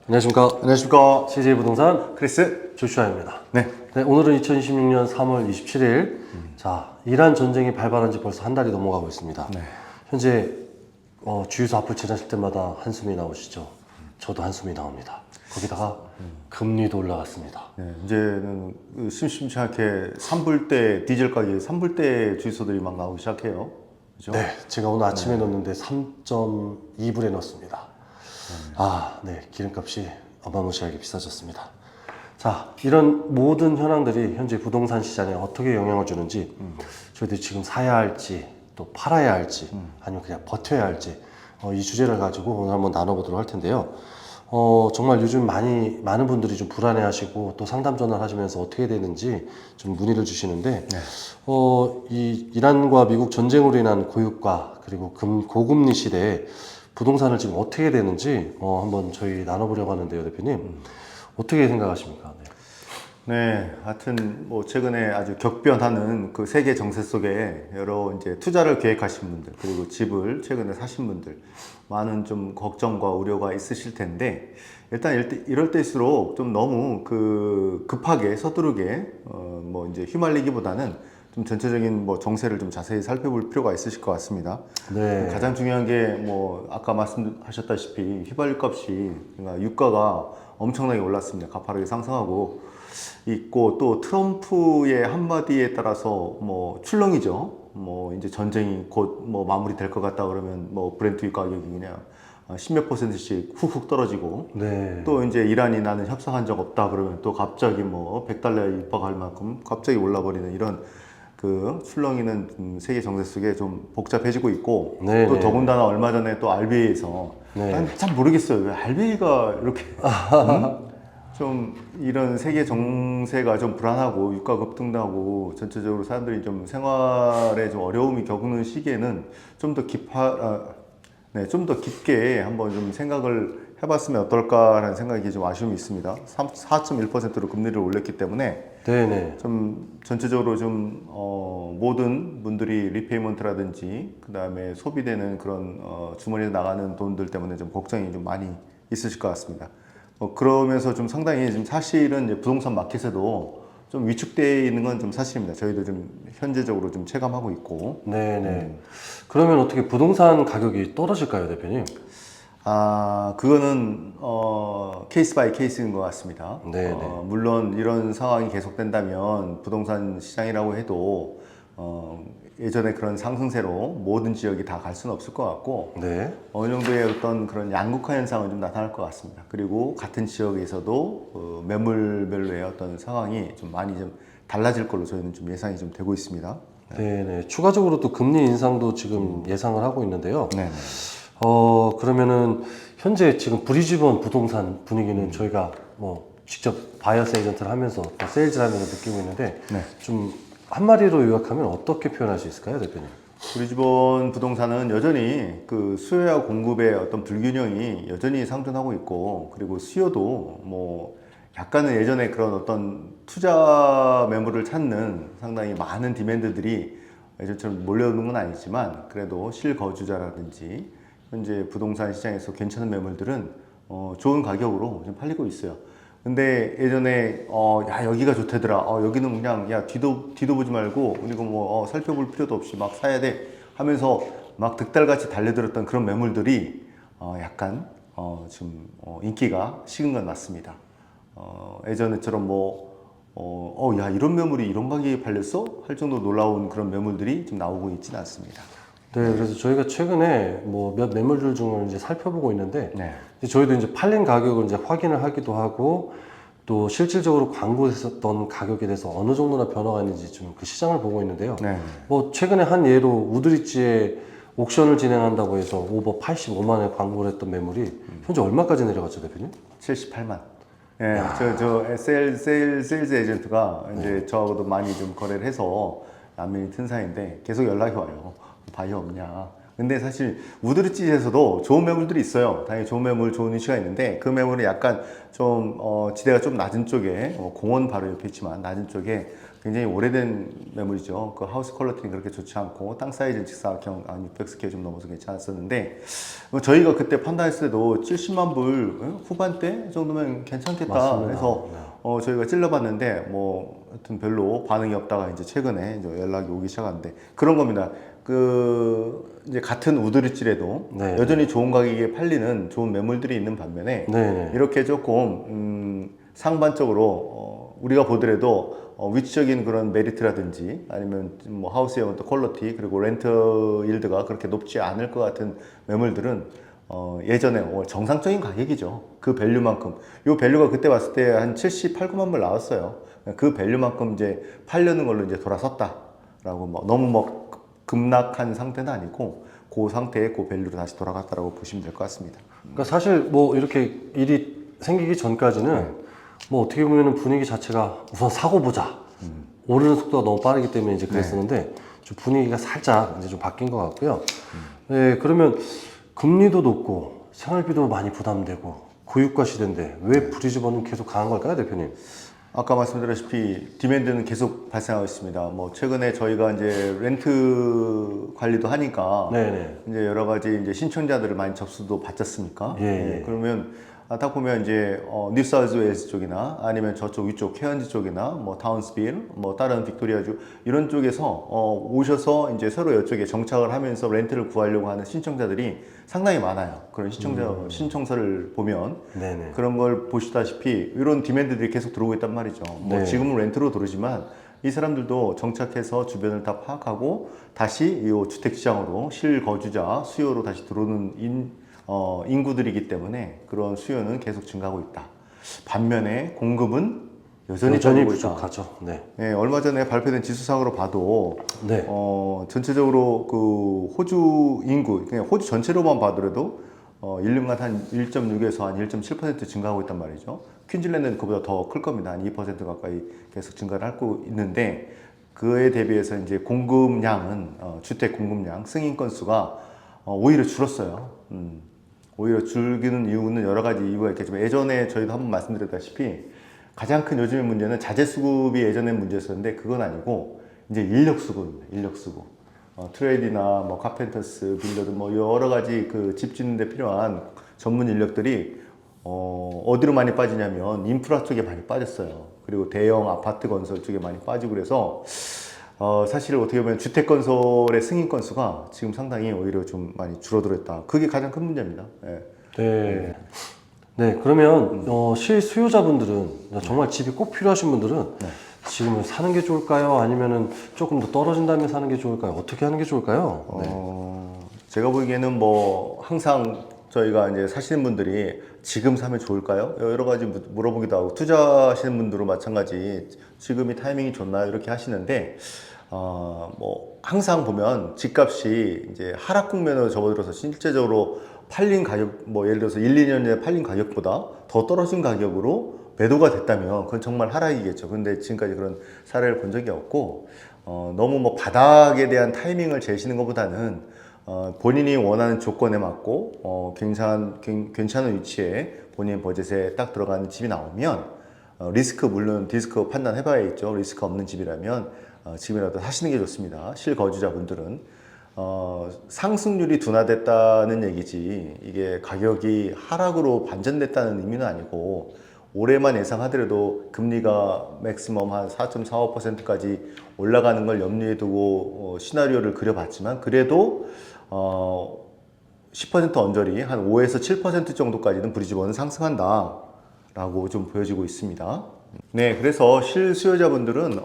안녕하십니까. 안녕하십니까. CJ 부동산 크리스. 조슈아입니다. 네. 네, 오늘은 2026년 3월 27일. 자, 이란 전쟁이 발발한 지 벌써 한 달이 넘어가고 있습니다. 네. 현재 주유소 앞을 지나실 때마다 한숨이 나오시죠. 저도 한숨이 나옵니다. 거기다가 금리도 올라갔습니다. 네. 이제는 심심치 않게 산불대 디젤 가격이 산불대 주유소들이 막 나오기 시작해요. 그죠? 네, 제가 오늘 아침에 넣었는데 3.2불에 넣었습니다. 네, 기름값이 어마무시하게 비싸졌습니다. 자, 이런 모든 현황들이 현재 부동산 시장에 어떻게 영향을 주는지, 저희들이 지금 사야 할지, 또 팔아야 할지, 아니면 그냥 버텨야 할지, 이 주제를 가지고 오늘 한번 나눠보도록 할 텐데요. 정말 요즘 많은 분들이 좀 불안해 하시고, 또 상담 전화를 하시면서 어떻게 되는지 좀 문의를 주시는데, 네. 이 이란과 미국 전쟁으로 인한 고유가, 그리고 고금리 시대에 부동산을 지금 어떻게 해야 되는지 한번 저희 나눠보려고 하는데요, 대표님. 어떻게 생각하십니까? 네. 하여튼 뭐 최근에 아주 격변하는 그 세계 정세 속에 여러 이제 투자를 계획하신 분들, 그리고 집을 최근에 사신 분들, 많은 좀 걱정과 우려가 있으실 텐데, 일단 이럴 때일수록 좀 너무 급하게 서두르게 뭐 이제 휘말리기보다는 좀 전체적인 뭐 정세를 좀 자세히 살펴볼 필요가 있으실 것 같습니다. 네. 가장 중요한 게 뭐 아까 말씀하셨다시피 휘발유 값이, 그러니까 유가가 엄청나게 올랐습니다. 가파르게 상승하고 있고, 또 트럼프의 한마디에 따라서 뭐 출렁이죠. 뭐 이제 전쟁이 곧 뭐 마무리될 것 같다 그러면 뭐 브렌트 유 가격이 그냥 10몇 %씩 훅훅 떨어지고, 네. 또 이제 이란이 나는 협상한 적 없다 그러면 또 갑자기 뭐 100달러에 육박할 만큼 갑자기 올라버리는 이런 그 출렁이는 세계 정세 속에 좀 복잡해지고 있고, 네, 또 네. 더군다나 얼마 전에 또 RBA에서 네. 난 참 모르겠어요. 왜 RBA가 이렇게 좀 이런 세계 정세가 좀 불안하고 유가 급등하고 전체적으로 사람들이 좀 생활에 좀 어려움이 겪는 시기에는 좀 더 좀 더 깊게 한번 좀 생각을 해봤으면 어떨까라는 생각이 좀 아쉬움이 있습니다. 4.1%로 금리를 올렸기 때문에 네네. 좀 전체적으로 좀 모든 분들이 리페이먼트라든지 그 다음에 소비되는 그런 주머니에 나가는 돈들 때문에 좀 걱정이 좀 많이 있으실 것 같습니다. 그러면서 좀 상당히 지금 사실은 이제 부동산 마켓에도 좀 위축되어 있는 건 좀 사실입니다. 저희도 좀 현재적으로 좀 체감하고 있고. 네네. 그러면 어떻게 부동산 가격이 떨어질까요, 대표님? 그거는 케이스 바이 케이스인 것 같습니다. 네네. 물론 이런 상황이 계속된다면 부동산 시장이라고 해도 예전에 그런 상승세로 모든 지역이 다 갈 수는 없을 것 같고, 네. 어느 정도의 어떤 그런 양극화 현상은 좀 나타날 것 같습니다. 그리고 같은 지역에서도 매물별로의 어떤 상황이 좀 많이 좀 달라질 걸로 저희는 좀 예상이 좀 되고 있습니다. 네네. 추가적으로 또 금리 인상도 지금 예상을 하고 있는데요. 네. 그러면은 현재 지금 브리즈번 부동산 분위기는 저희가 뭐 직접 바이어스 에이전트를 하면서 또 세일즈를 하면서 느끼고 있는데, 네. 좀 한마디로 요약하면 어떻게 표현할 수 있을까요, 대표님? 브리즈번 부동산은 여전히 그 수요와 공급의 어떤 불균형이 여전히 상존하고 있고, 그리고 수요도 뭐 약간은 예전에 그런 어떤 투자 매물을 찾는 상당히 많은 디맨드들이 예전처럼 몰려오는 건 아니지만, 그래도 실거주자라든지 현재 부동산 시장에서 괜찮은 매물들은 좋은 가격으로 좀 팔리고 있어요. 근데 예전에 야 여기가 좋다더라, 여기는 그냥 야 뒤도 보지 말고 그리고 뭐 살펴볼 필요도 없이 막 사야 돼 하면서 막 득달같이 달려들었던 그런 매물들이 약간 지금 인기가 식은 건 맞습니다. 예전에처럼 야 이런 매물이 이런 가격에 팔렸어? 할 정도로 놀라운 그런 매물들이 좀 나오고 있지는 않습니다. 네, 그래서 저희가 최근에 뭐 몇 매물들 중을 이제 살펴보고 있는데, 네. 이제 저희도 이제 팔린 가격을 이제 확인을 하기도 하고, 또 실질적으로 광고했었던 가격에 대해서 어느 정도나 변화가 있는지 좀 그 시장을 보고 있는데요. 네. 뭐 최근에 한 예로 우드리지에 옥션을 진행한다고 해서 오버 85만에 광고를 했던 매물이 현재 얼마까지 내려갔죠, 대표님? 78만. 예, 세일즈 에이전트가 이제 저하고도 많이 좀 거래를 해서 남편이 튼 사이인데 계속 연락이 와요. 바이어 없냐. 근데 사실 우드리지에서도 좋은 매물들이 있어요. 당연히 좋은 매물, 좋은 위치가 있는데 그 매물은 약간 좀 지대가 좀 낮은 쪽에 공원 바로 옆에 있지만 낮은 쪽에 굉장히 오래된 매물이죠. 그 하우스 퀄리티는 그렇게 좋지 않고 땅 사이즈는 직사각형 한 600스퀘어 좀 넘어서 괜찮았었는데 저희가 그때 판단했을 때도 70만 불 후반대 정도면 괜찮겠다 맞습니다. 해서 네. 저희가 찔러봤는데 뭐 하여튼 별로 반응이 없다가 이제 최근에 이제 연락이 오기 시작하는데 그런 겁니다. 그 이제 같은 우드릿질에도 네. 여전히 좋은 가격에 팔리는 좋은 매물들이 있는 반면에 네. 이렇게 조금 상반적으로 우리가 보더라도 위치적인 그런 메리트라든지 아니면 뭐 하우스의 어떤 퀄리티 그리고 렌트 일드가 그렇게 높지 않을 것 같은 매물들은 예전에 정상적인 가격이죠. 그 밸류만큼 요 밸류가 그때 봤을 때 한 78, 9만 불 나왔어요. 그 밸류만큼 이제 팔려는 걸로 이제 돌아섰다라고 뭐 너무 뭐 급락한 상태는 아니고 그 상태에 그 밸류로 다시 돌아갔다라고 보시면 될 것 같습니다. 그러니까 사실 뭐 이렇게 일이 생기기 전까지는 뭐 어떻게 보면 분위기 자체가 우선 사고 보자. 오르는 속도가 너무 빠르기 때문에 이제 그랬었는데 좀 분위기가 살짝 이제 좀 바뀐 것 같고요. 네, 그러면 금리도 높고 생활비도 많이 부담되고 고유가 시대인데 왜 브리즈번은 계속 강한 걸까요, 대표님? 아까 말씀드렸다시피 디맨드는 계속 발생하고 있습니다. 뭐 최근에 저희가 이제 렌트 관리도 하니까 네네. 이제 여러 가지 이제 신청자들을 많이 접수도 받지 않습니까? 예. 그러면 딱 보면 이제 뉴사우스웨일스 쪽이나 아니면 저쪽 위쪽 케언즈 쪽이나 뭐 타운스빌, 뭐 다른 빅토리아주 이런 쪽에서 오셔서 이제 서로 이쪽에 정착을 하면서 렌트를 구하려고 하는 신청자들이 상당히 많아요. 그런 신청서를 보면 네네. 그런 걸 보시다시피 이런 디맨드들이 계속 들어오고 있단 말이죠. 뭐 네. 지금은 렌트로 들어오지만 이 사람들도 정착해서 주변을 다 파악하고 다시 이 주택 시장으로 실거주자 수요로 다시 들어오는 인구들이기 때문에 그런 수요는 계속 증가하고 있다. 반면에 공급은 여전히 빠지고 있다. 부족하죠. 네. 네, 얼마 전에 발표된 지수상으로 봐도 네. 전체적으로 그 호주 인구, 그냥 호주 전체로만 봐더라도 1년간 한 1.6에서 한 1.7% 증가하고 있단 말이죠. 퀸즐랜드는 그보다 더 클 겁니다. 한 2% 가까이 계속 증가를 하고 있는데 그에 대비해서 이제 공급량은 주택 공급량, 승인 건수가 오히려 줄었어요. 오히려 줄기는 이유는 여러 가지 이유가 있겠지만 예전에 저희도 한번 말씀드렸다시피 가장 큰 요즘의 문제는 자재 수급이 예전엔 문제였었는데 그건 아니고 이제 인력 수급입니다. 인력 수급. 트레이드나 뭐 카펜터스, 빌더들 뭐 여러 가지 그 집 짓는 데 필요한 전문 인력들이 어디로 많이 빠지냐면 인프라 쪽에 많이 빠졌어요. 그리고 대형 아파트 건설 쪽에 많이 빠지고 그래서 사실 어떻게 보면 주택 건설의 승인 건수가 지금 상당히 오히려 좀 많이 줄어들었다. 그게 가장 큰 문제입니다. 예. 네. 네, 그러면 실수요자분들은 정말 집이 꼭 필요하신 분들은 지금은 사는 게 좋을까요? 아니면은 조금 더 떨어진 다음에 사는 게 좋을까요? 어떻게 하는 게 좋을까요? 제가 보기에는 뭐 항상 저희가 이제 사시는 분들이 지금 사면 좋을까요? 여러 가지 물어보기도 하고 투자하시는 분들도 마찬가지 지금이 타이밍이 좋나요? 이렇게 하시는데 뭐 항상 보면 집값이 이제 하락 국면으로 접어들어서 실제적으로 팔린 가격 뭐 예를 들어서 1, 2년 전에 팔린 가격보다 더 떨어진 가격으로 매도가 됐다면 그건 정말 하락이겠죠. 근데 지금까지 그런 사례를 본 적이 없고 너무 뭐 바닥에 대한 타이밍을 재시는 것보다는 본인이 원하는 조건에 맞고 괜찮은 위치에 본인 버젯에 딱 들어가는 집이 나오면 물론 리스크 판단해봐야겠죠. 리스크 없는 집이라면 지금이라도 사시는 게 좋습니다. 실거주자분들은 상승률이 둔화됐다는 얘기지 이게 가격이 하락으로 반전됐다는 의미는 아니고 올해만 예상하더라도 금리가 맥시멈 한 4.45%까지 올라가는 걸 염두에 두고 시나리오를 그려봤지만 그래도 10% 언저리 한 5에서 7% 정도까지는 브리즈번은 상승한다 라고 좀 보여지고 있습니다. 네, 그래서 실수요자분들은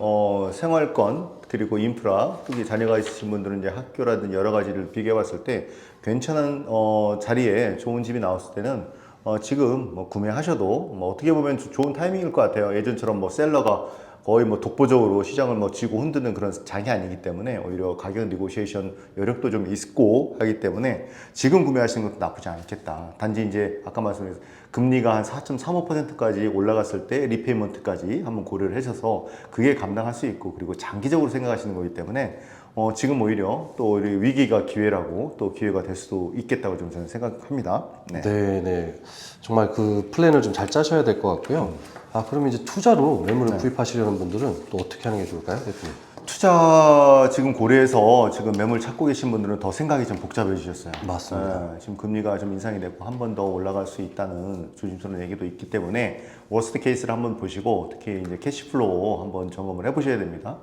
생활권 그리고 인프라, 특히 자녀가 있으신 분들은 이제 학교라든지 여러 가지를 비교해 봤을 때 괜찮은 자리에 좋은 집이 나왔을 때는 지금 뭐 구매하셔도 뭐 어떻게 보면 좋은 타이밍일 것 같아요. 예전처럼 뭐 셀러가 거의 뭐 독보적으로 시장을 뭐 쥐고 흔드는 그런 장이 아니기 때문에 오히려 가격 니고시에이션 여력도 좀 있고 하기 때문에 지금 구매하시는 것도 나쁘지 않겠다. 단지 이제 아까 말씀드린 금리가 한 4.35%까지 올라갔을 때 리페이먼트까지 한번 고려를 하셔서 그게 감당할 수 있고 그리고 장기적으로 생각하시는 거기 때문에 지금 오히려 또 우리 위기가 기회라고 또 기회가 될 수도 있겠다고 좀 저는 생각합니다. 네. 네, 네. 정말 그 플랜을 좀 잘 짜셔야 될 것 같고요. 그러면 이제 투자로 매물을 네. 구입하시려는 분들은 또 어떻게 하는 게 좋을까요, 대표님? 투자 지금 고려해서 지금 매물 찾고 계신 분들은 더 생각이 좀 복잡해지셨어요. 맞습니다. 지금 금리가 좀 인상이 됐고 한 번 더 올라갈 수 있다는 조심스러운 얘기도 있기 때문에 워스트 케이스를 한번 보시고 특히 이제 캐시플로우 한번 점검을 해보셔야 됩니다.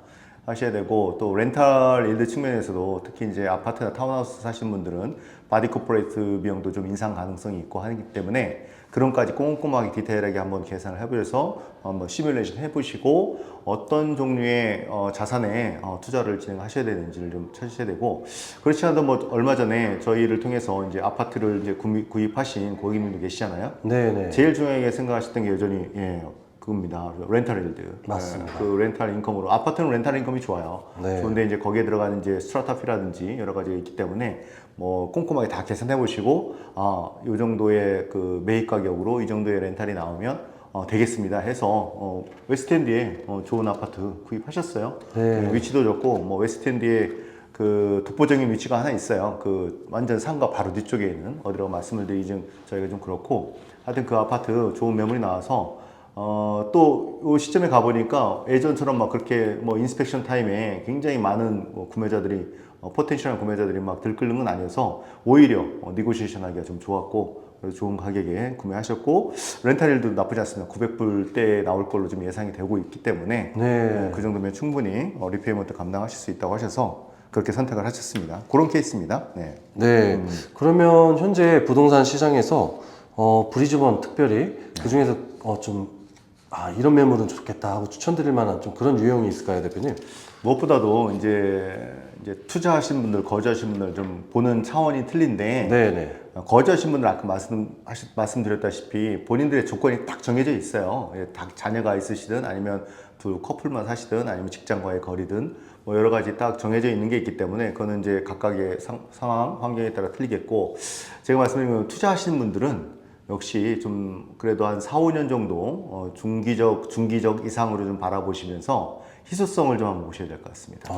하셔야 되고 또 렌탈 일드 측면에서도 특히 이제 아파트나 타운하우스 사시는 분들은 바디 코퍼레이트 비용도 좀 인상 가능성이 있고 하기 때문에 그런까지 꼼꼼하게 디테일하게 한번 계산을 해보셔서 한번 시뮬레이션 해보시고 어떤 종류의 자산에 투자를 진행하셔야 되는지를 좀 찾으셔야 되고 그렇지 않아도 뭐 얼마 전에 저희를 통해서 이제 아파트를 이제 구입하신 고객님도 계시잖아요. 네네. 제일 중요하게 생각하셨던 게 여전히 그겁니다. 렌탈 일드. 맞습니다. 그 렌탈 인컴으로 아파트는 렌탈 인컴이 좋아요. 네. 좋은데 이제 거기에 들어가는 이제 스트라타피라든지 여러 가지가 있기 때문에 뭐 꼼꼼하게 다 계산해 보시고 이 정도의 그 매입 가격으로 이 정도의 렌탈이 나오면 되겠습니다 해서 웨스트엔드에 좋은 아파트 구입하셨어요. 네. 위치도 좋고 뭐 웨스트엔드에 그 독보적인 위치가 하나 있어요. 그 완전 산과 바로 뒤쪽에 있는 어디라고 말씀을 드리기 저희가 좀 그렇고 하여튼 그 아파트 좋은 매물이 나와서 또 이 시점에 가보니까 예전처럼 막 그렇게 뭐 인스펙션 타임에 굉장히 많은 구매자들이 포텐셜한 구매자들이 막 들끓는 건 아니어서 오히려 니고시에이션 하기가 좀 좋았고 그래서 좋은 가격에 구매하셨고 렌탈일도 나쁘지 않습니다. 900불대에 나올 걸로 좀 예상이 되고 있기 때문에 네. 그 정도면 충분히 리페이먼트 감당하실 수 있다고 하셔서 그렇게 선택을 하셨습니다. 그런 케이스입니다. 네. 네. 그러면 현재 부동산 시장에서 브리즈번 특별히 그 중에서 이런 매물은 좋겠다 하고 추천드릴 만한 좀 그런 유형이 있을까요, 대표님? 무엇보다도 이제 투자하신 분들, 거주하신 분들 좀 보는 차원이 틀린데 네네. 거주하신 분들 아까 말씀드렸다시피 본인들의 조건이 딱 정해져 있어요. 자녀가 있으시든 아니면 두 커플만 사시든 아니면 직장과의 거리든 뭐 여러 가지 딱 정해져 있는 게 있기 때문에 그거는 이제 각각의 상황, 환경에 따라 틀리겠고 제가 말씀드린 건 투자하시는 분들은 역시 좀 그래도 한 4, 5년 정도 중기적 이상으로 좀 바라보시면서 희소성을 좀 한번 보셔야 될 것 같습니다.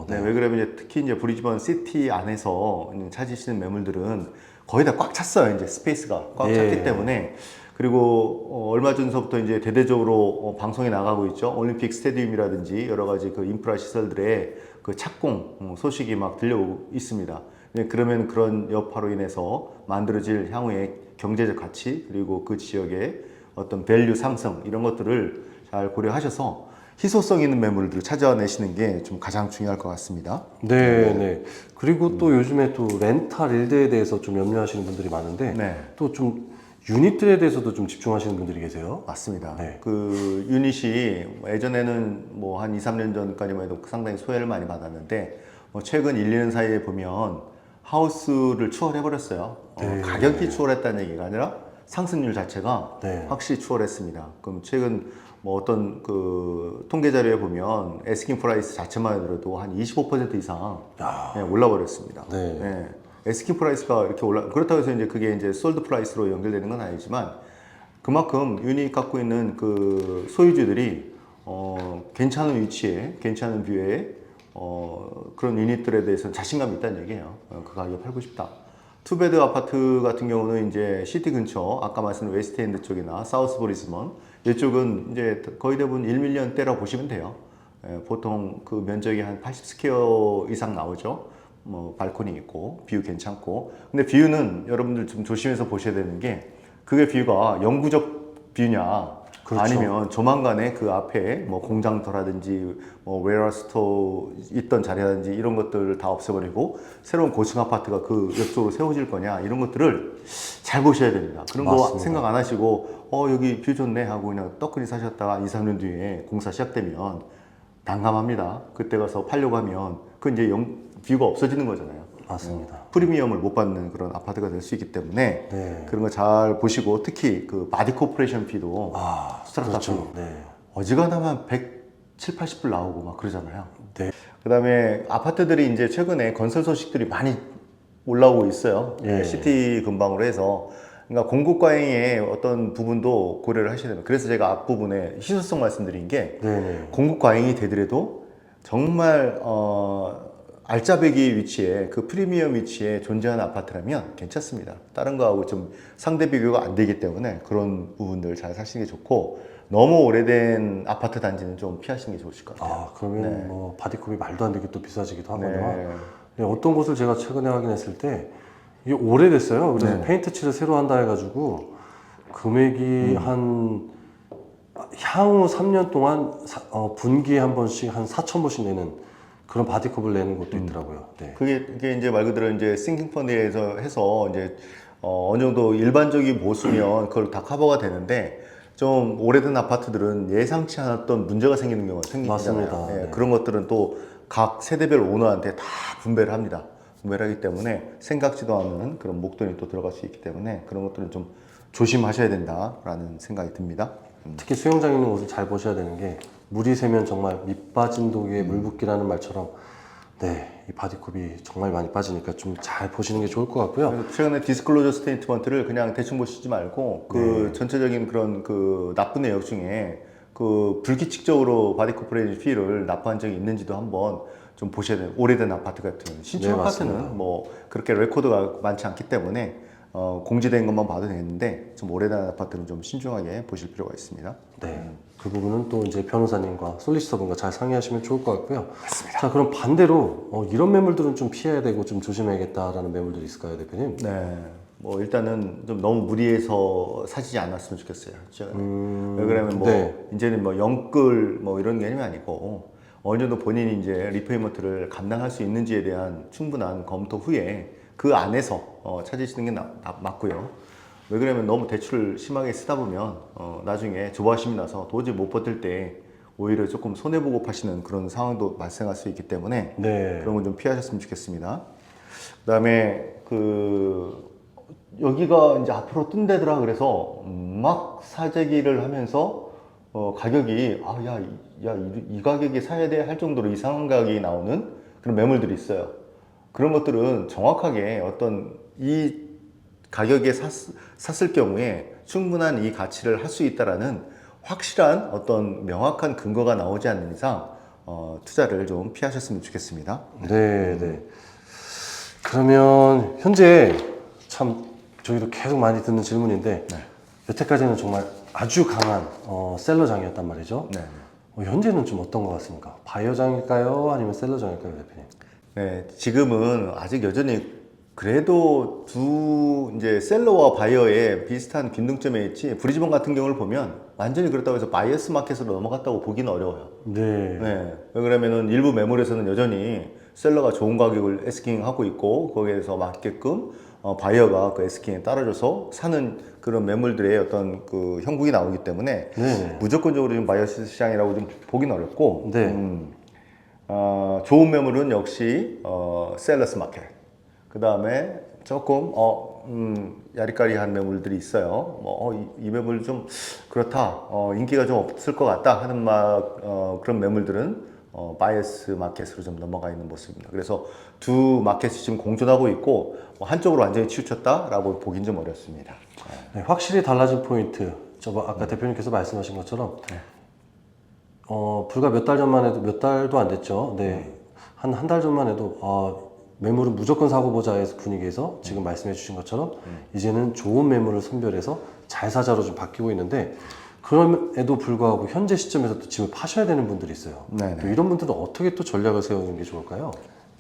네. 왜 그러면 이제 특히 이제 브리즈번 시티 안에서 찾으시는 매물들은 거의 다 꽉 찼어요. 이제 스페이스가 꽉 찼기 때문에 그리고 얼마 전서부터 이제 대대적으로 방송에 나가고 있죠. 올림픽 스테디움이라든지 여러 가지 그 인프라 시설들의 그 착공 소식이 막 들려오고 있습니다. 그러면 그런 여파로 인해서 만들어질 향후의 경제적 가치 그리고 그 지역의 어떤 밸류 상승 이런 것들을 잘 고려하셔서 희소성 있는 매물들을 찾아내시는 게 좀 가장 중요할 것 같습니다. 네. 그리고 또 요즘에 또 렌탈 일대에 대해서 좀 염려하시는 분들이 많은데 네. 또 좀 유닛들에 대해서도 좀 집중하시는 분들이 계세요. 맞습니다. 네. 그 유닛이 예전에는 뭐 한 2, 3년 전까지만 해도 상당히 소외를 많이 받았는데 최근 1, 2년 사이에 보면 하우스를 추월해버렸어요. 네. 가격이 추월했다는 얘기가 아니라 상승률 자체가 네. 확실히 추월했습니다. 그럼 최근 뭐 어떤 그 통계 자료에 보면 에스킹 프라이스 자체만 해도 한 25% 이상 올라버렸습니다. 네. 에스킹 프라이스가 이렇게 그렇다고 해서 이제 그게 이제 솔드 프라이스로 연결되는 건 아니지만 그만큼 유닛 갖고 있는 그 소유주들이 괜찮은 위치에 괜찮은 뷰에 그런 유닛들에 대해서 자신감이 있다는 얘기예요. 그 가격에 팔고 싶다. 투베드 아파트 같은 경우는 이제 시티 근처 아까 말씀드린 웨스트엔드 쪽이나 사우스 브리즈번 이쪽은 이제 거의 대부분 1밀리언대라고 보시면 돼요. 보통 그 면적이 한 80스퀘어 이상 나오죠. 뭐 발코니 있고 뷰 괜찮고 근데 뷰는 여러분들 좀 조심해서 보셔야 되는 게 그게 뷰가 영구적 뷰냐 그렇죠. 아니면 조만간에 그 앞에 뭐 공장터라든지 뭐 웨어하우스터 있던 자리라든지 이런 것들을 다 없애버리고 새로운 고층 아파트가 그 옆쪽으로 세워질 거냐 이런 것들을 잘 보셔야 됩니다. 그런 거 맞습니다. 생각 안 하시고 여기 뷰 좋네 하고 그냥 떡하니 사셨다가 2, 3년 뒤에 공사 시작되면 난감합니다. 그때 가서 팔려고 하면 그 이제 뷰가 없어지는 거잖아요. 맞습니다. 프리미엄을 못 받는 그런 아파트가 될 수 있기 때문에 네. 그런 거 잘 보시고 특히 그 바디 코퍼레이션 피도 스타트업 그렇죠. 네. 어지간하면 170, 80불 나오고 막 그러잖아요. 네. 그다음에 아파트들이 이제 최근에 건설 소식들이 많이 올라오고 있어요. 예. 시티 근방으로 해서 그러니까 공급 과잉의 어떤 부분도 고려를 하셔야 됩니다. 그래서 제가 앞부분에 희소성 말씀드린 게 네네. 공급 과잉이 되더라도 정말 알짜배기 위치에 그 프리미엄 위치에 존재하는 아파트라면 괜찮습니다. 다른 거하고 좀 상대 비교가 안 되기 때문에 그런 부분들 잘 사시는 게 좋고 너무 오래된 아파트 단지는 좀 피하시는 게 좋으실 것 같아요. 아, 그러면 네. 뭐 바디컵이 말도 안 되게 또 비싸지기도 하거든요. 네. 네, 어떤 곳을 제가 최근에 확인했을 때 이게 오래됐어요. 그래서 네. 페인트 칠을 새로 한다 해가지고 금액이 한 향후 3년 동안 분기에 한 번씩 한 4천 번씩 내는 그런 바디컵을 내는 곳도 있더라고요. 네. 그게 이제 말 그대로 이제 싱킹 펀드에서 해서 이제 어느 정도 일반적인 보수면 그걸 다 커버가 되는데 좀 오래된 아파트들은 예상치 않았던 문제가 생기는 경우가 생기잖아요. 맞습니다. 예, 네. 그런 것들은 또 각 세대별 오너한테 다 분배를 합니다. 분배를 하기 때문에 생각지도 않은 그런 목돈이 또 들어갈 수 있기 때문에 그런 것들은 좀 조심하셔야 된다라는 생각이 듭니다. 특히 수영장 있는 곳을 잘 보셔야 되는 게 물이 새면 정말 밑빠진 독에 물 붓기라는 말처럼 네, 이 바디컵이 정말 많이 빠지니까 좀 잘 보시는 게 좋을 것 같고요. 그래서 최근에 디스클로저 스테이트먼트를 그냥 대충 보시지 말고 그 전체적인 그런 그 납부 내역 중에 그 불규칙적으로 바디 코퍼레이션 피를 납부한 적이 있는지도 한번 좀 보셔야 돼요. 오래된 아파트 같은 신축 네, 아파트는 맞습니다. 뭐 그렇게 레코드가 많지 않기 때문에 공지된 것만 봐도 되는데 좀 오래된 아파트는 좀 신중하게 보실 필요가 있습니다. 네, 그 부분은 또 이제 변호사님과 솔리시터분과 잘 상의하시면 좋을 것 같고요. 맞습니다. 자, 그럼 반대로 이런 매물들은 좀 피해야 되고 좀 조심해야겠다라는 매물들이 있을까요, 대표님? 네. 뭐 일단은 좀 너무 무리해서 사지 않았으면 좋겠어요. 왜 그러면 뭐 네. 이제는 뭐 영끌 뭐 이런 개념이 아니고 어느 정도 본인이 이제 리페이먼트를 감당할 수 있는지에 대한 충분한 검토 후에 그 안에서 찾으시는 게 맞고요. 왜 그러면 너무 대출을 심하게 쓰다 보면 나중에 조바심이 나서 도저히 못 버틸 때 오히려 조금 손해보고 파시는 그런 상황도 발생할 수 있기 때문에 네. 그런 건 좀 피하셨으면 좋겠습니다. 그다음에 여기가 이제 앞으로 뜬대더라 그래서 막 사재기를 하면서 가격이 이 가격에 사야 돼 할 정도로 이상한 가격이 나오는 그런 매물들이 있어요. 그런 것들은 정확하게 어떤 이 가격에 샀을 경우에 충분한 이 가치를 할 수 있다라는 확실한 어떤 명확한 근거가 나오지 않는 이상 투자를 좀 피하셨으면 좋겠습니다. 네, 네. 그러면 현재 참 저희도 계속 많이 듣는 질문인데 여태까지는 정말 아주 강한 셀러장이었단 말이죠. 네. 현재는 좀 어떤 것 같습니까? 바이어장일까요? 아니면 셀러장일까요, 대표님? 네, 지금은 아직 여전히 그래도 두 이제 셀러와 바이어의 비슷한 균등점에 있지 브리즈번 같은 경우를 보면 완전히 그렇다고 해서 바이어스 마켓으로 넘어갔다고 보기는 어려워요. 네. 네. 왜 그러면은 일부 매물에서는 여전히 셀러가 좋은 가격을 에스킹하고 있고 거기에서 맞게끔 바이어가 그 에스킹에 따라줘서 사는 그런 매물들의 어떤 그 형국이 나오기 때문에 네. 무조건적으로 지금 바이어스 시장이라고 좀 보기는 어렵고 네. 좋은 매물은 역시 셀러스 마켓. 그 다음에 조금 야리까리한 매물들이 있어요. 이 매물 좀 그렇다. 인기가 좀 없을 것 같다 하는 그런 매물들은 바이어스 마켓으로 좀 넘어가 있는 모습입니다. 그래서 두 마켓이 지금 공존하고 있고 한쪽으로 완전히 치우쳤다라고 보긴 좀 어렵습니다. 네, 확실히 달라진 포인트. 아까 대표님께서 말씀하신 것처럼 불과 몇 달 전만 해도 몇 달도 안 됐죠. 네. 한 달 전만 해도 매물은 무조건 사고 보자의 분위기에서 지금 말씀해 주신 것처럼 이제는 좋은 매물을 선별해서 잘 사자로 좀 바뀌고 있는데 그럼에도 불구하고 현재 시점에서 또 집을 파셔야 되는 분들이 있어요. 네네. 또 이런 분들은 어떻게 또 전략을 세우는 게 좋을까요?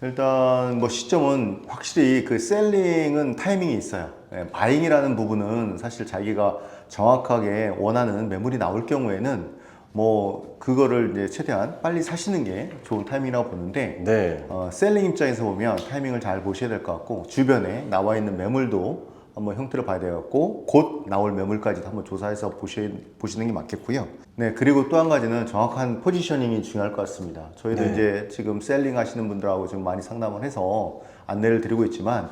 일단 뭐 시점은 확실히 그 셀링은 타이밍이 있어요. 바잉이라는 부분은 사실 자기가 정확하게 원하는 매물이 나올 경우에는 뭐 그거를 이제 최대한 빨리 사시는 게 좋은 타이밍이라고 보는데 네. 셀링 입장에서 보면 타이밍을 잘 보셔야 될 것 같고 주변에 나와 있는 매물도 한번 형태를 봐야 되겠고 곧 나올 매물까지도 한번 조사해서 보시는 게 맞겠고요. 네, 그리고 또 한 가지는 정확한 포지셔닝이 중요할 것 같습니다. 저희도 네. 이제 지금 셀링 하시는 분들하고 좀 많이 상담을 해서 안내를 드리고 있지만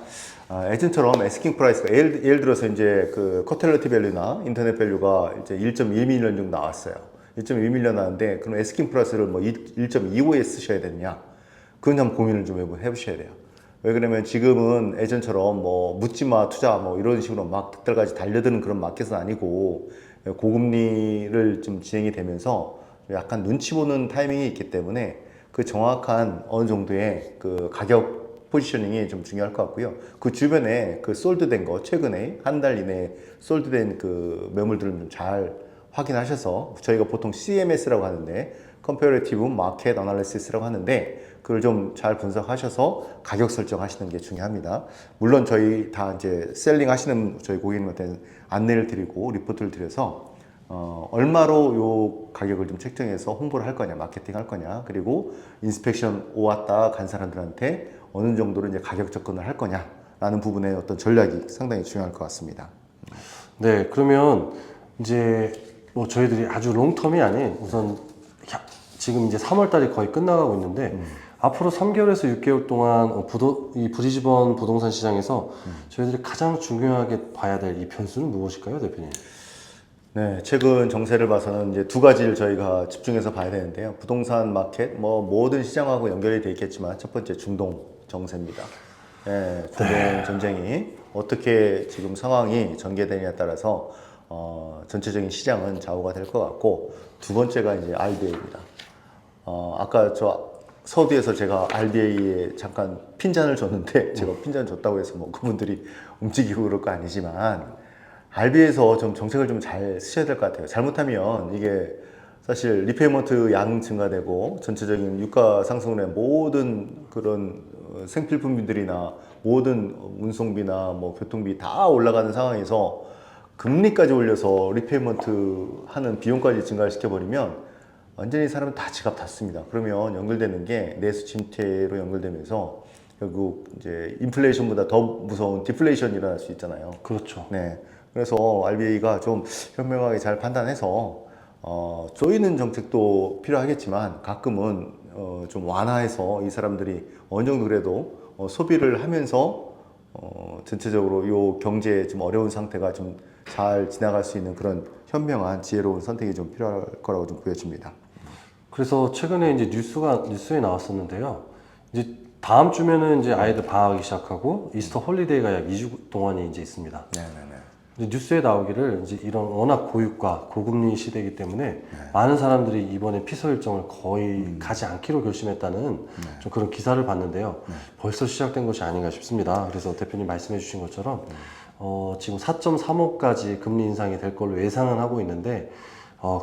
예전처럼 에스킹 프라이스가 예를 들어서 이제 그 커텔러티 밸류나 인터넷 밸류가 이제 1.1밀리언 정도 나왔어요. 1.1밀리언 나왔는데 그럼 에스킹 프라이스를 뭐 1.25에 쓰셔야 되느냐? 그건 한번 고민을 좀 해보셔야 돼요. 왜 그러면 지금은 예전처럼 뭐 묻지마 투자 뭐 이런 식으로 막 득달까지 달려드는 그런 마켓은 아니고 고금리를 좀 진행이 되면서 약간 눈치 보는 타이밍이 있기 때문에 그 정확한 어느 정도의 그 가격 포지셔닝이 좀 중요할 것 같고요. 그 주변에 그 솔드된 거, 최근에 한 달 이내에 솔드된 그 매물들을 좀 잘 확인하셔서, 저희가 보통 CMS라고 하는데 Comparative Market Analysis라고 하는데, 그걸 좀 잘 분석하셔서 가격 설정하시는 게 중요합니다. 물론 저희 다 이제 셀링 하시는 저희 고객님한테는 안내를 드리고 리포트를 드려서 얼마로 요 가격을 좀 책정해서 홍보를 할 거냐, 마케팅 할 거냐, 그리고 인스펙션 오왔다 간 사람들한테 어느 정도로 이제 가격 접근을 할 거냐라는 부분의 어떤 전략이 상당히 중요할 것 같습니다. 네, 그러면 이제 뭐 저희들이 아주 롱텀이 아닌 우선 지금 이제 3월 달이 거의 끝나가고 있는데 앞으로 3개월에서 6개월 동안 이 브리즈번 부동산 시장에서 저희들이 가장 중요하게 봐야 될 이 변수는 무엇일까요, 대표님? 네, 최근 정세를 봐서는 이제 두 가지를 저희가 집중해서 봐야 되는데요. 부동산 마켓, 뭐 모든 시장하고 연결이 돼 있겠지만 첫 번째 중동 정세입니다. 네, 중동 전쟁이 어떻게 지금 상황이 전개되느냐에 따라서 전체적인 시장은 좌우가 될 것 같고, 두 번째가 이제 RBA입니다. 아까 저 서두에서 제가 RBA에 잠깐 핀잔을 줬는데, 제가 핀잔 줬다고 해서 뭐 그분들이 움직이고 그럴 거 아니지만, RBA에서 좀 정책을 좀 잘 쓰셔야 될 것 같아요. 잘못하면 이게 사실 리페이먼트 양 증가되고 전체적인 유가 상승으로 모든 그런 생필품들이나 모든 운송비나 뭐 교통비 다 올라가는 상황에서 금리까지 올려서 리페이먼트 하는 비용까지 증가를 시켜버리면 완전히 사람은 다 지갑 닫습니다. 그러면 연결되는 게 내수 침체로 연결되면서 결국 이제 인플레이션보다 더 무서운 디플레이션이 일어날 수 있잖아요. 그렇죠. 네. 그래서 RBA가 좀 현명하게 잘 판단해서 조이는 정책도 필요하겠지만 가끔은 좀 완화해서 이 사람들이 어느 정도 그래도 소비를 하면서 전체적으로 요 경제 좀 어려운 상태가 좀 잘 지나갈 수 있는 그런 현명한 지혜로운 선택이 좀 필요할 거라고 좀 보여집니다. 그래서 최근에 이제 뉴스에 나왔었는데요. 이제 다음 주면은 이제 아이들 방학이 시작하고 이스터 홀리데이가 약 2주 동안이 이제 있습니다. 네네네. 이제 뉴스에 나오기를 이제 이런 워낙 고유가 고금리 시대이기 때문에 많은 사람들이 이번에 피서 일정을 거의 가지 않기로 결심했다는 좀 그런 기사를 봤는데요. 벌써 시작된 것이 아닌가 싶습니다. 그래서 대표님 말씀해 주신 것처럼 지금 4.35까지 금리 인상이 될 걸로 예상은 하고 있는데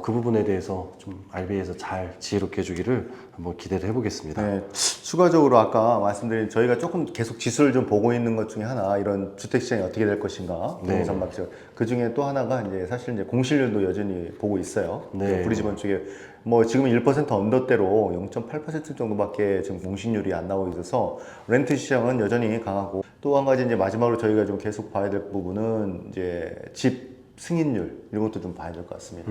그 부분에 대해서 좀 RBA에서 잘 지혜롭게 해주기를 한번 기대를 해보겠습니다. 네, 추가적으로 아까 말씀드린 저희가 조금 계속 지수를 좀 보고 있는 것 중에 하나, 이런 주택 시장이 어떻게 될 것인가, 부동산 마켓. 그 중에 또 하나가 이제 사실 이제 공실률도 여전히 보고 있어요. 네. 그 브리즈번 쪽에 뭐 지금 1% 언더대로 0.8% 정도밖에 지금 공실률이 안 나오고 있어서 렌트 시장은 여전히 강하고, 또 한 가지 이제 마지막으로 저희가 좀 계속 봐야 될 부분은 이제 집 승인율, 이것도 좀 봐야 될 것 같습니다.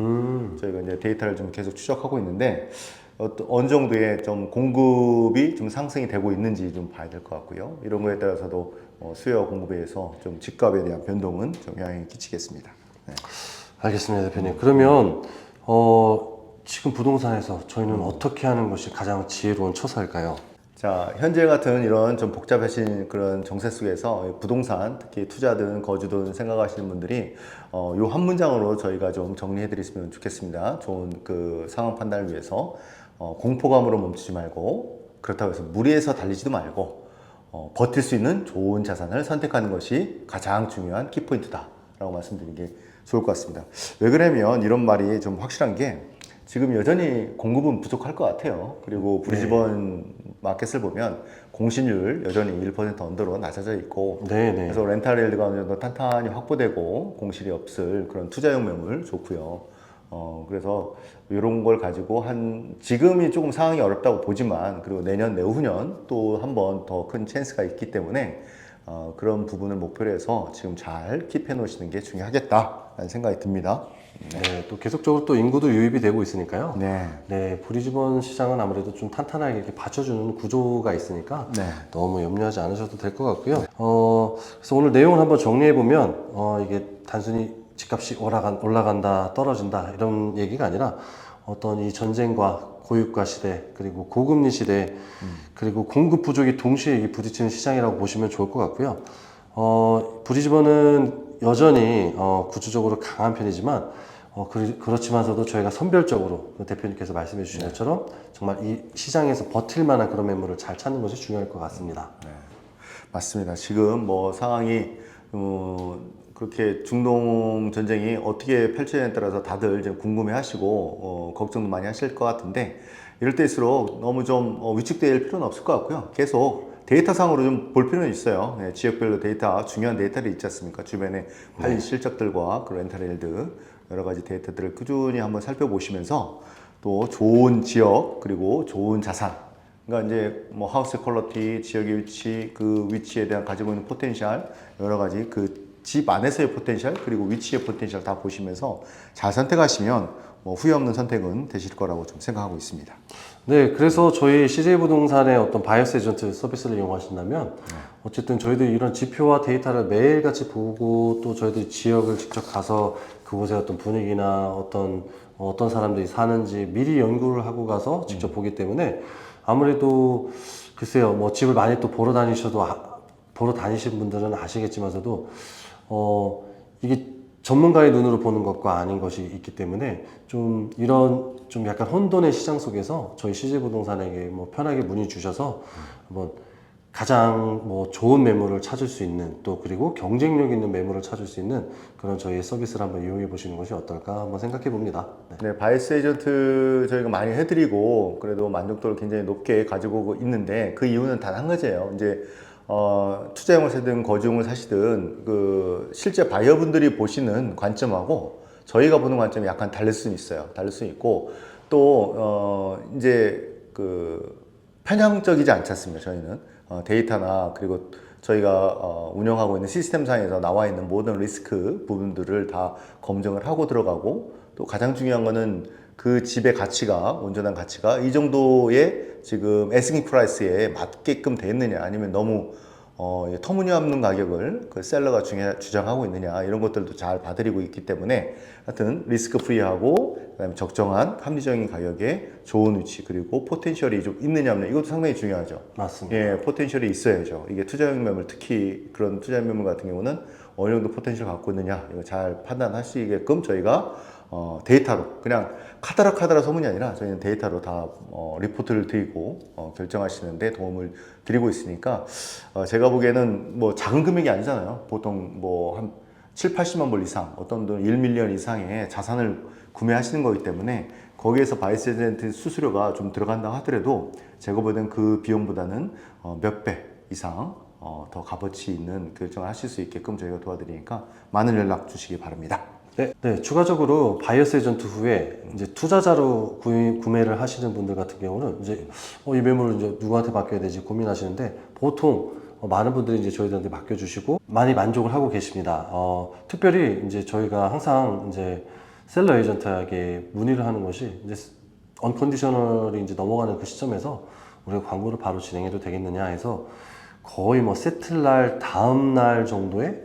저희가 이제 데이터를 좀 계속 추적하고 있는데 어느 정도의 좀 공급이 좀 상승이 되고 있는지 좀 봐야 될 것 같고요. 이런 거에 따라서도 수요와 공급에 의해서 좀 집값에 대한 변동은 좀 영향이 끼치겠습니다. 네. 알겠습니다, 대표님. 그러면 지금 부동산에서 저희는 어떻게 하는 것이 가장 지혜로운 처사일까요? 자, 현재 같은 이런 좀 복잡하신 그런 정세 속에서 부동산, 특히 투자든 거주든 생각하시는 분들이 요 한 문장으로 저희가 좀 정리해 드렸으면 좋겠습니다. 좋은 그 상황 판단을 위해서 공포감으로 멈추지 말고, 그렇다고 해서 무리해서 달리지도 말고 버틸 수 있는 좋은 자산을 선택하는 것이 가장 중요한 키포인트다 라고 말씀드리는 게 좋을 것 같습니다. 왜 그러냐면 이런 말이 좀 확실한 게, 지금 여전히 공급은 부족할 것 같아요. 그리고 브리즈번 마켓을 보면 공실률 여전히 1% 언더로 낮아져 있고, 네네. 그래서 렌탈 릴드가 어느 정도 탄탄히 확보되고 공실이 없을 그런 투자용 매물 좋고요. 그래서 이런 걸 가지고 지금이 조금 상황이 어렵다고 보지만, 그리고 내년 내후년 또 한 번 더 큰 찬스가 있기 때문에 그런 부분을 목표로 해서 지금 잘 킵해 놓으시는 게 중요하겠다라는 생각이 듭니다. 네, 또 계속적으로 또 인구도 유입이 되고 있으니까요. 네. 네, 브리즈번 시장은 아무래도 좀 탄탄하게 이렇게 받쳐주는 구조가 있으니까 네. 너무 염려하지 않으셔도 될 것 같고요. 그래서 오늘 내용을 한번 정리해 보면 이게 단순히 집값이 올라간다, 떨어진다 이런 얘기가 아니라 어떤 이 전쟁과 고유가 시대, 그리고 고금리 시대, 그리고 공급 부족이 동시에 이게 부딪히는 시장이라고 보시면 좋을 것 같고요. 브리즈번은 여전히 구조적으로 강한 편이지만 그렇지만서도 저희가 선별적으로 그 대표님께서 말씀해 주신 것처럼 정말 이 시장에서 버틸 만한 그런 매물을 잘 찾는 것이 중요할 것 같습니다. 맞습니다. 지금 뭐 상황이 그렇게 중동 전쟁이 어떻게 펼쳐지냐에 따라서 다들 이제 궁금해하시고 걱정도 많이 하실 것 같은데 이럴 때일수록 너무 좀 위축될 필요는 없을 것 같고요. 계속 데이터상으로 좀 볼 필요는 있어요. 네, 지역별로 데이터, 중요한 데이터들이 있지 않습니까? 주변에 팔린 실적들과 그 렌탈일드 여러 가지 데이터들을 꾸준히 한번 살펴보시면서 또 좋은 지역 그리고 좋은 자산 그러니까 이제 뭐 하우스 퀄리티, 지역의 위치, 그 위치에 대한 가지고 있는 포텐셜 여러 가지 그 집 안에서의 포텐셜 그리고 위치의 포텐셜 다 보시면서 잘 선택하시면 뭐 후회 없는 선택은 되실 거라고 좀 생각하고 있습니다. 네, 그래서 저희 CJ 부동산의 어떤 바이오스 에이전트 서비스를 이용하신다면 어쨌든 저희들이 이런 지표와 데이터를 매일같이 보고 또 저희들이 지역을 직접 가서 그곳의 어떤 분위기나 어떤 사람들이 사는지 미리 연구를 하고 가서 직접 보기 때문에 아무래도 글쎄요, 뭐 집을 많이 또 보러 다니신 분들은 아시겠지만서도 이게 전문가의 눈으로 보는 것과 아닌 것이 있기 때문에 좀 이런 좀 약간 혼돈의 시장 속에서 저희 CJ 부동산에게 뭐 편하게 문의 주셔서 한번 가장 뭐 좋은 매물을 찾을 수 있는 또 그리고 경쟁력 있는 매물을 찾을 수 있는 그런 저희의 서비스를 한번 이용해 보시는 것이 어떨까 한번 생각해 봅니다. 네, 바이스 에이전트 저희가 많이 해드리고 그래도 만족도를 굉장히 높게 가지고 있는데 그 이유는 단 한 가지예요. 이제 투자용을 사든 거주용을 사시든 그 실제 바이어분들이 보시는 관점하고 저희가 보는 관점이 약간 다를 수는 있어요. 다를 수 있고 또 이제 그 편향적이지 않지 않습니까? 저희는 데이터나 그리고 저희가 운영하고 있는 시스템상에서 나와 있는 모든 리스크 부분들을 다 검증을 하고 들어가고 또 가장 중요한 거는 그 집의 가치가 온전한 가치가 이 정도의 지금 에스킹 프라이스에 맞게끔 돼 있느냐 아니면 너무 터무니없는 가격을 그 셀러가 주장하고 있느냐 이런 것들도 잘 봐드리고 있기 때문에 하여튼 리스크 프리하고 그다음에 적정한 합리적인 가격에 좋은 위치 그리고 포텐셜이 좀 있느냐 없느냐 이것도 상당히 중요하죠. 맞습니다. 예, 포텐셜이 있어야죠. 이게 투자용 매물 특히 그런 투자용 매물 같은 경우는 어느 정도 포텐셜 갖고 있느냐 이거 잘 판단하시게끔 저희가 데이터로 그냥 카더라 소문이 아니라 저희는 데이터로 다 리포트를 드리고 결정하시는데 도움을 드리고 있으니까 제가 보기에는 뭐 작은 금액이 아니잖아요. 보통 뭐 한 7, 80만 불 이상 어떤 분들은 1밀리언 이상의 자산을 구매하시는 거기 때문에 거기에서 바이스 에이전트 수수료가 좀 들어간다 하더라도 제가 보기에는 그 비용보다는 몇 배 이상 더 값어치 있는 결정을 하실 수 있게끔 저희가 도와드리니까 많은 연락 주시기 바랍니다. 네, 추가적으로 바이오스 에이전트 후에 이제 투자자로 구매를 하시는 분들 같은 경우는 이제 이 매물을 이제 누구한테 맡겨야 되지 고민하시는데 보통 많은 분들이 이제 저희들한테 맡겨주시고 많이 만족을 하고 계십니다. 특별히 이제 저희가 항상 이제 셀러 에이전트에게 문의를 하는 것이 이제 언컨디셔널이 이제 넘어가는 그 시점에서 우리가 광고를 바로 진행해도 되겠느냐 해서 거의 뭐 세틀 날 다음 날 정도에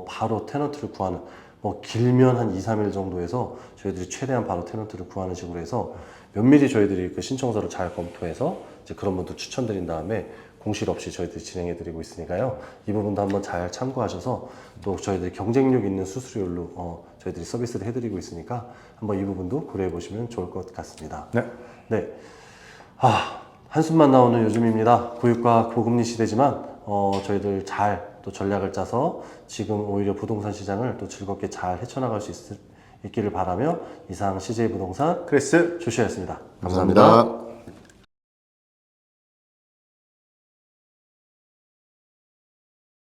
바로 테너트를 구하는 뭐 길면 한 2, 3일 정도에서 저희들이 최대한 바로 테너트를 구하는 식으로 해서 면밀히 저희들이 그 신청서를 잘 검토해서 이제 그런 분들 추천드린 다음에 공실 없이 저희들이 진행해 드리고 있으니까요. 이 부분도 한번 잘 참고하셔서 또 저희들이 경쟁력 있는 수수료로 저희들이 서비스를 해드리고 있으니까 한번 이 부분도 고려해 보시면 좋을 것 같습니다. 네. 한숨만 나오는 요즘입니다. 고유가 고금리 시대지만 저희들 잘 또 전략을 짜서 지금 오히려 부동산 시장을 또 즐겁게 잘 헤쳐나갈 수 있기를 바라며 이상 CJ 부동산 크리스 조시아였습니다. 감사합니다.